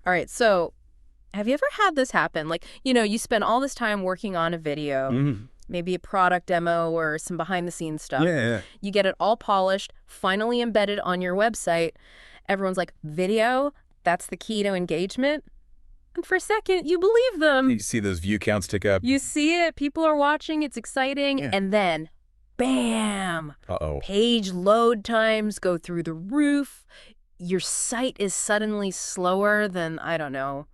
All right, so have you ever had this happen? Like, you spend all this time working on a video, Hmm. maybe a product demo or some behind the scenes stuff. Yeah, yeah. You get it all polished, finally embedded on your website. Everyone's like, video? That's the key to engagement? And for a second, you believe You them. see those view counts tick up. You see it, people are watching, it's exciting, Yeah. and then, bam! Uh-oh. Page load times go through the roof. Your site is suddenly slower than, I don't know,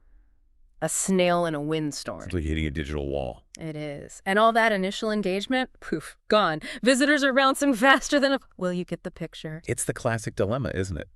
a snail in a It's windstorm. like hitting a digital wall. It is. And all that initial engagement, poof, gone. Visitors are bouncing faster than a... Well, you get the picture. It's the classic dilemma, isn't it?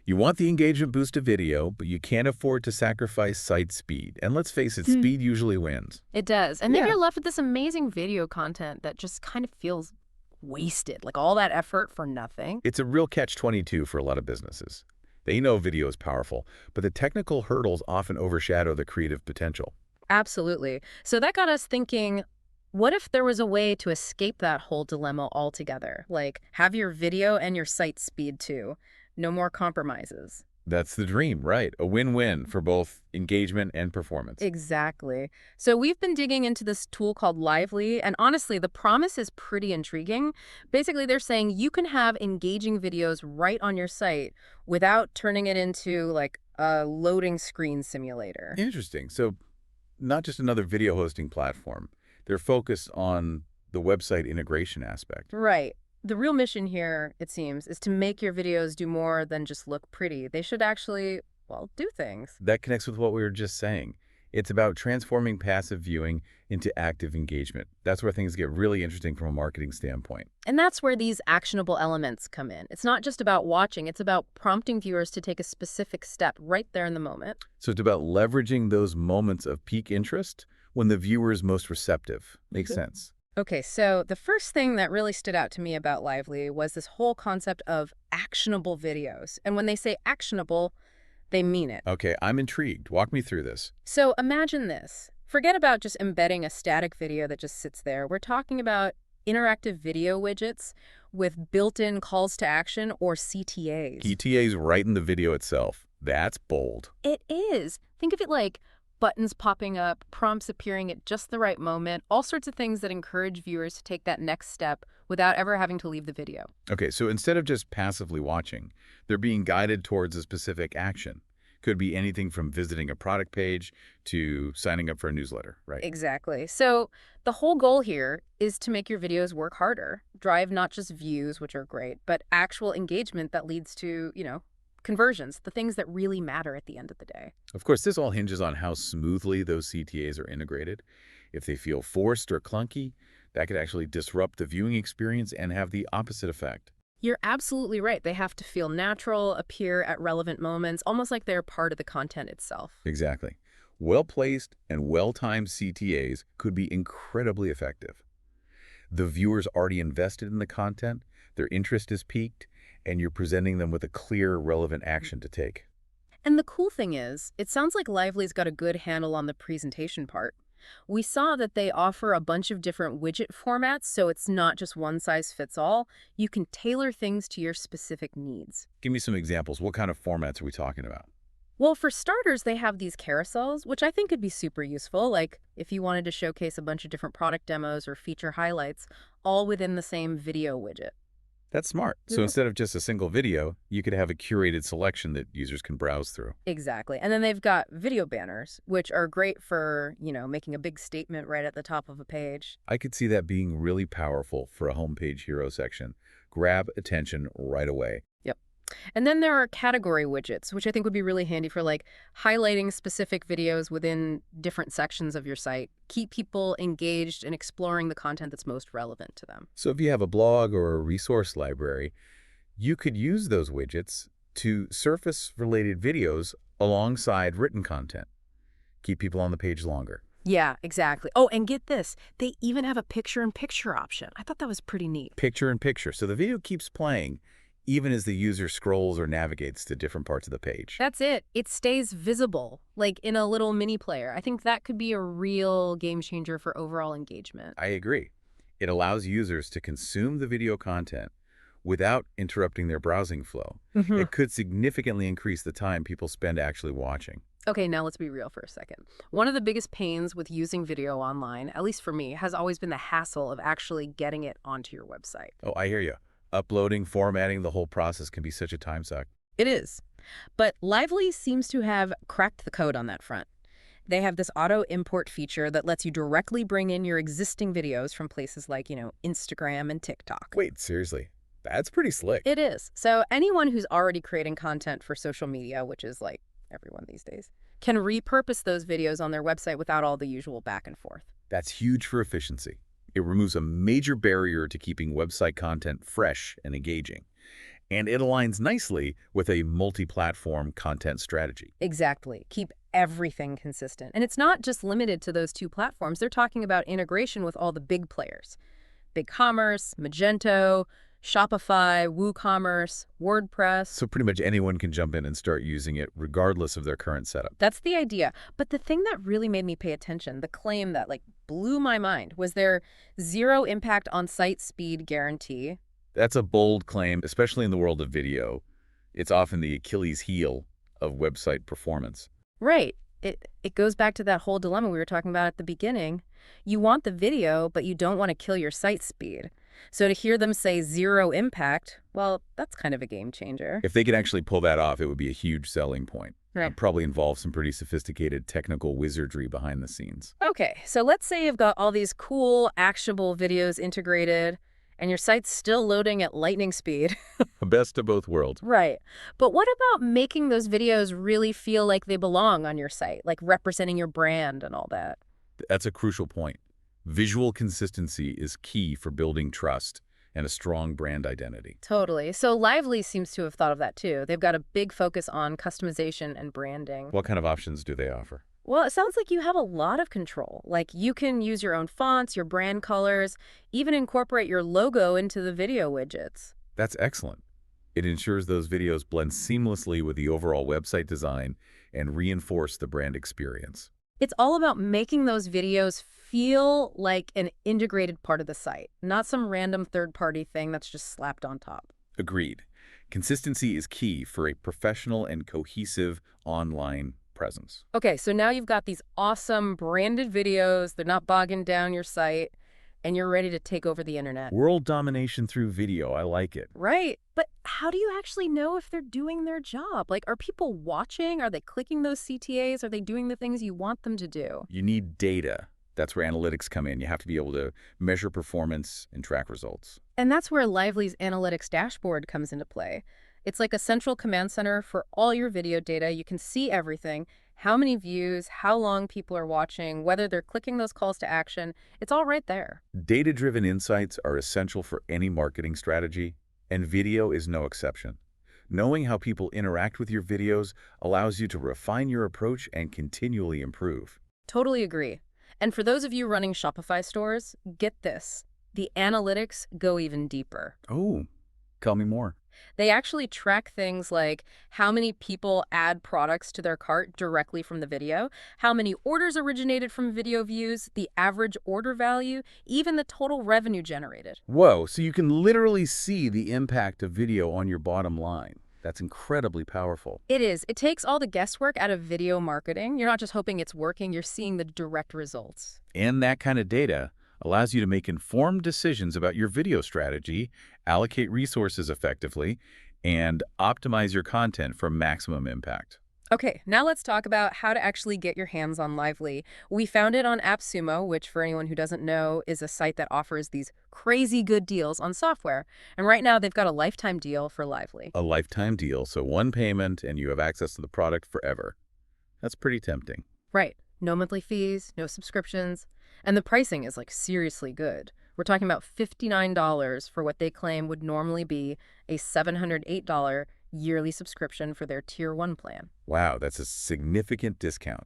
You want the engagement boost of video, but you can't afford to sacrifice site speed. And let's face it, speed usually wins. It does. And then Yeah. you're left with this amazing video content that just kind of feels wasted. Like all that effort for nothing. It's a real catch-22 for a lot of businesses. They know video is powerful, but the technical hurdles often overshadow the creative potential. Absolutely. So that got us thinking, what if there was a way to escape that whole dilemma altogether? Like, have your video and your site speed too. No more compromises. That's the dream, right? A win-win for both engagement and performance. Exactly. So we've been digging into this tool called Lively, and honestly, the promise is pretty intriguing. Basically, they're saying you can have engaging videos right on your site without turning it into like a loading screen simulator. Interesting. So not just another video hosting platform. They're focused on the website integration aspect. Right. The real mission here, it seems, is to make your videos do more than just look pretty. They should actually, well, do things. That connects with what we were just saying. It's about transforming passive viewing into active engagement. That's where things get really interesting from a marketing standpoint. And that's where these actionable elements come in. It's not just about watching, it's about prompting viewers to take a specific step right there in the moment. So it's about leveraging those moments of peak interest when the viewer is most receptive. Makes sense. Okay, so the first thing that really stood out to me about Lively was this whole concept of actionable videos. And when they say actionable, they mean it. Okay, I'm intrigued. Walk me through this. So imagine this. Forget about just embedding a static video that just sits there. We're talking about interactive video widgets with built-in calls to action or CTAs. CTAs right in the video itself. That's bold. It is. Think of it like buttons popping up, prompts appearing at just the right moment, all sorts of things that encourage viewers to take that next step without ever having to leave the video. Okay, so instead of just passively watching, they're being guided towards a specific action. Could be anything from visiting a product page to signing up for a newsletter, right? Exactly. So the whole goal here is to make your videos work harder, drive not just views, which are great, but actual engagement that leads to, conversions, the things that really matter at the end of the day. Of course, this all hinges on how smoothly those CTAs are integrated. If they feel forced or clunky, that could actually disrupt the viewing experience and have the opposite effect. You're absolutely right. They have to feel natural, appear at relevant moments, almost like they're part of the content itself. Exactly. Well-placed and well-timed CTAs could be incredibly effective. The viewer's already invested in the content, their interest is piqued, and you're presenting them with a clear, relevant action to take. And the cool thing is, it sounds like Lively's got a good handle on the presentation part. We saw that they offer a bunch of different widget formats, so it's not just one size fits all. You can tailor things to your specific needs. Give me some examples. What kind of formats are we talking about? Well, for starters, they have these carousels, which I think could be super useful, like if you wanted to showcase a bunch of different product demos or feature highlights, all within the same video widget. That's smart. So instead of just a single video, you could have a curated selection that users can browse through. Exactly. And then they've got video banners, which are great for, making a big statement right at the top of a page. I could see that being really powerful for a homepage hero section. Grab attention right away. Yep. And then there are category widgets, which I think would be really handy for like highlighting specific videos within different sections of your site. Keep people engaged and exploring the content that's most relevant to them. So if you have a blog or a resource library, you could use those widgets to surface related videos alongside written content. Keep people on the page longer. Yeah, exactly. Oh, and get this. They even have a picture-in-picture option. I thought that was pretty neat. Picture in picture. So the video keeps playing even as the user scrolls or navigates to different parts of the page. That's it. It stays visible, like in a little mini player. I think that could be a real game changer for overall engagement. I agree. It allows users to consume the video content without interrupting their browsing flow. It could significantly increase the time people spend actually watching. Okay, now let's be real for a second. One of the biggest pains with using video online, at least for me, has always been the hassle of actually getting it onto your website. Oh, I hear you. Uploading, formatting, the whole process can be such a time suck. It is. But Lively seems to have cracked the code on that front. They have this auto import feature that lets you directly bring in your existing videos from places like, Instagram and TikTok. Wait, seriously? That's pretty slick. It is. So anyone who's already creating content for social media, which is like everyone these days, can repurpose those videos on their website without all the usual back and forth. That's huge for efficiency. It removes a major barrier to keeping website content fresh and engaging. And it aligns nicely with a multi-platform content strategy. Exactly. Keep everything consistent. And it's not just limited to those two platforms. They're talking about integration with all the big players. BigCommerce, Magento, Shopify, WooCommerce, WordPress. So pretty much anyone can jump in and start using it regardless of their current setup. That's the idea. But the thing that really made me pay attention, the claim that blew my mind, was their zero impact on site speed guarantee. That's a bold claim, especially in the world of video. It's often the Achilles heel of website performance. Right. It goes back to that whole dilemma we were talking about at the beginning. You want the video, but you don't want to kill your site speed. So to hear them say zero impact, well, that's kind of a game changer. If they could actually pull that off, it would be a huge selling point. Right. It'd probably involve some pretty sophisticated technical wizardry behind the scenes. Okay, so let's say you've got all these cool, actionable videos integrated, and your site's still loading at lightning speed. Best of both worlds. Right. But what about making those videos really feel like they belong on your site, like representing your brand and all that? That's a crucial point. Visual consistency is key for building trust and a strong brand identity. Totally. So Lively seems to have thought of that too. They've got a big focus on customization and branding. What kind of options do they offer? Well, it sounds like you have a lot of control. Like you can use your own fonts, your brand colors, even incorporate your logo into the video widgets. That's excellent. It ensures those videos blend seamlessly with the overall website design and reinforce the brand experience. It's all about making those videos feel like an integrated part of the site, not some random third-party thing that's just slapped on top. Agreed. Consistency is key for a professional and cohesive online presence. Okay, so now you've got these awesome branded videos. They're not bogging down your site, and you're ready to take over the internet. World domination through video. I like it. Right. But how do you actually know if they're doing their job? Like, are people watching? Are they clicking those CTAs? Are they doing the things you want them to do? You need data. That's where analytics come in. You have to be able to measure performance and track results. And that's where Lively's analytics dashboard comes into play. It's like a central command center for all your video data. You can see everything, how many views, how long people are watching, whether they're clicking those calls to action. It's all right there. Data-driven insights are essential for any marketing strategy, and video is no exception. Knowing how people interact with your videos allows you to refine your approach and continually improve. Totally agree. And for those of you running Shopify stores, get this. The analytics go even deeper. Oh, tell me more. They actually track things like how many people add products to their cart directly from the video, how many orders originated from video views, the average order value, even the total revenue generated. Whoa, so you can literally see the impact of video on your bottom line. That's incredibly powerful. It is. It takes all the guesswork out of video marketing. You're not just hoping it's working, you're seeing the direct results. And that kind of data allows you to make informed decisions about your video strategy, allocate resources effectively, and optimize your content for maximum impact. Okay, now let's talk about how to actually get your hands on Lively. We found it on AppSumo, which for anyone who doesn't know is a site that offers these crazy good deals on software. And right now they've got a lifetime deal for Lively. A lifetime deal, so one payment and you have access to the product forever. That's pretty tempting. Right. No monthly fees, no subscriptions, and the pricing is seriously good. We're talking about $59 for what they claim would normally be a $708 yearly subscription for their Tier 1 plan. Wow, that's a significant discount.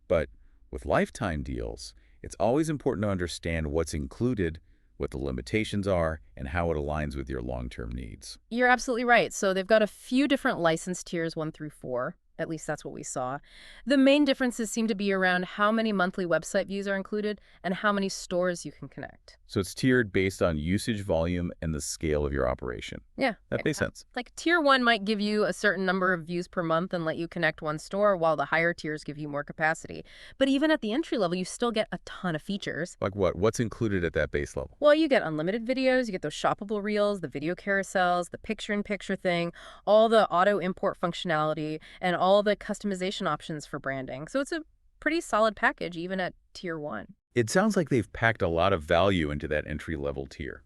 But with lifetime deals, it's always important to understand what's included, what the limitations are, and how it aligns with your long-term needs. You're absolutely right. So they've got a few different license tiers, 1 through 4. At least that's what we saw. The main differences seem to be around how many monthly website views are included and how many stores you can connect. So it's tiered based on usage volume and the scale of your operation. Yeah. That makes sense. Like tier one might give you a certain number of views per month and let you connect one store, while the higher tiers give you more capacity. But even at the entry level, you still get a ton of features. Like what? What's included at that base level? Well, you get unlimited videos, you get those shoppable reels, the video carousels, the picture-in-picture thing, all the auto-import functionality, and all the customization options for branding. So it's a pretty solid package, even at tier one. It sounds like they've packed a lot of value into that entry-level tier.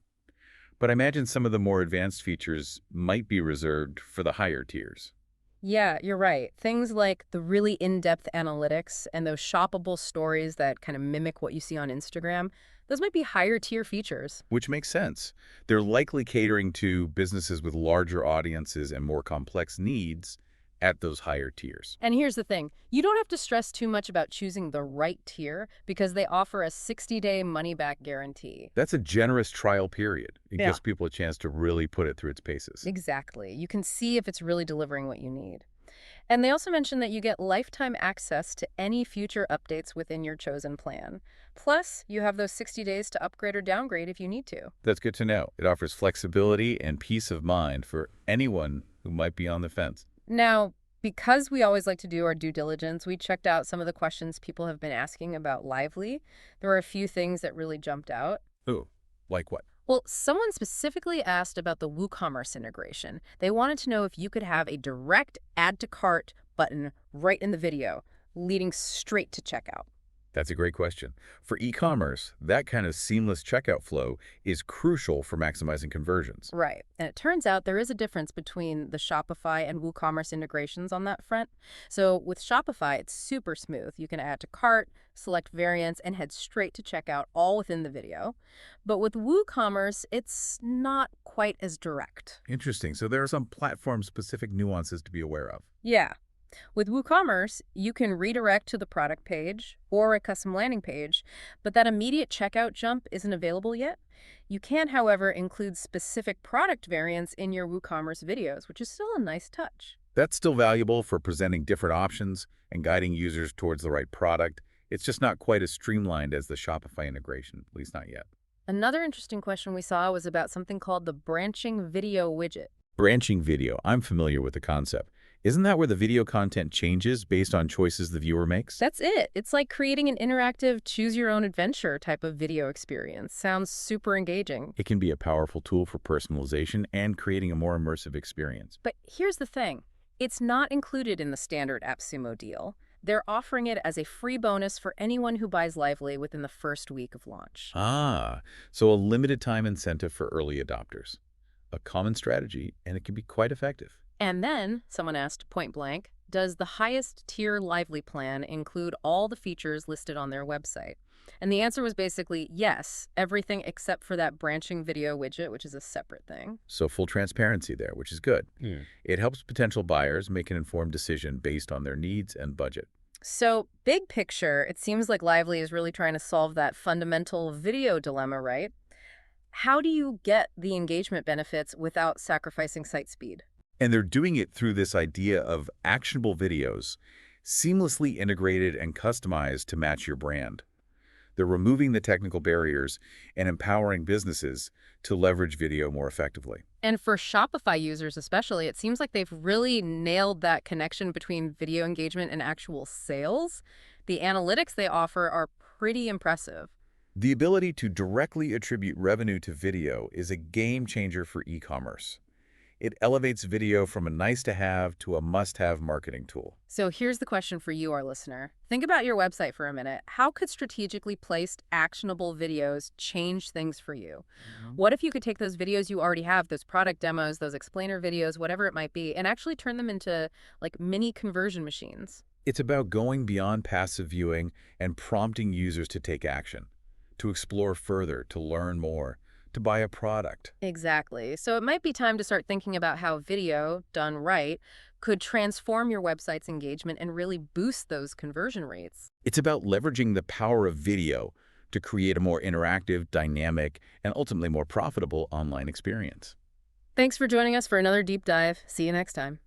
But I imagine some of the more advanced features might be reserved for the higher tiers. Yeah, you're right. Things like the really in-depth analytics and those shoppable stories that kind of mimic what you see on Instagram, those might be higher tier features. Which makes sense. They're likely catering to businesses with larger audiences and more complex needs at those higher tiers. And here's the thing, you don't have to stress too much about choosing the right tier because they offer a 60-day money-back guarantee. That's a generous trial period. It Yeah. gives people a chance to really put it through its paces. Exactly. You can see if it's really delivering what you need. And they also mentioned that you get lifetime access to any future updates within your chosen plan. Plus, you have those 60 days to upgrade or downgrade if you need to. That's good to know. It offers flexibility and peace of mind for anyone who might be on the fence. Now, because we always like to do our due diligence, we checked out some of the questions people have been asking about Lively. There were a few things that really jumped out. Ooh, like what? Well, someone specifically asked about the WooCommerce integration. They wanted to know if you could have a direct add to cart button right in the video, leading straight to checkout. That's a great question. For e-commerce, that kind of seamless checkout flow is crucial for maximizing conversions. Right. And it turns out there is a difference between the Shopify and WooCommerce integrations on that front. So with Shopify, it's super smooth. You can add to cart, select variants, and head straight to checkout all within the video. But with WooCommerce, it's not quite as direct. Interesting. So there are some platform-specific nuances to be aware of. Yeah. With WooCommerce, you can redirect to the product page or a custom landing page, but that immediate checkout jump isn't available yet. You can, however, include specific product variants in your WooCommerce videos, which is still a nice touch. That's still valuable for presenting different options and guiding users towards the right product. It's just not quite as streamlined as the Shopify integration, at least not yet. Another interesting question we saw was about something called the branching video widget. Branching video. I'm familiar with the concept. Isn't that where the video content changes based on choices the viewer makes? That's it. It's like creating an interactive choose-your-own-adventure type of video experience. Sounds super engaging. It can be a powerful tool for personalization and creating a more immersive experience. But here's the thing. It's not included in the standard AppSumo deal. They're offering it as a free bonus for anyone who buys Lively within the first week of launch. Ah, so a limited time incentive for early adopters. A common strategy, and it can be quite effective. And then, someone asked point blank, does the highest tier Lively plan include all the features listed on their website? And the answer was basically yes, everything except for that branching video widget, which is a separate thing. So full transparency there, which is good. It helps potential buyers make an informed decision based on their needs and budget. So, big picture, it seems like Lively is really trying to solve that fundamental video dilemma, right? How do you get the engagement benefits without sacrificing site speed? And they're doing it through this idea of actionable videos, seamlessly integrated and customized to match your brand. They're removing the technical barriers and empowering businesses to leverage video more effectively. And for Shopify users especially, it seems like they've really nailed that connection between video engagement and actual sales. The analytics they offer are pretty impressive. The ability to directly attribute revenue to video is a game changer for e-commerce. It elevates video from a nice-to-have to a must-have marketing tool. So here's the question for you, our listener. Think about your website for a minute. How could strategically placed actionable videos change things for you? What if you could take those videos you already have, those product demos, those explainer videos, whatever it might be, and actually turn them into like mini conversion machines? It's about going beyond passive viewing and prompting users to take action, to explore further, to learn more, to buy a product. Exactly. So it might be time to start thinking about how video, done right, could transform your website's engagement and really boost those conversion rates. It's about leveraging the power of video to create a more interactive, dynamic, and ultimately more profitable online experience. Thanks for joining us for another deep dive. See you next time.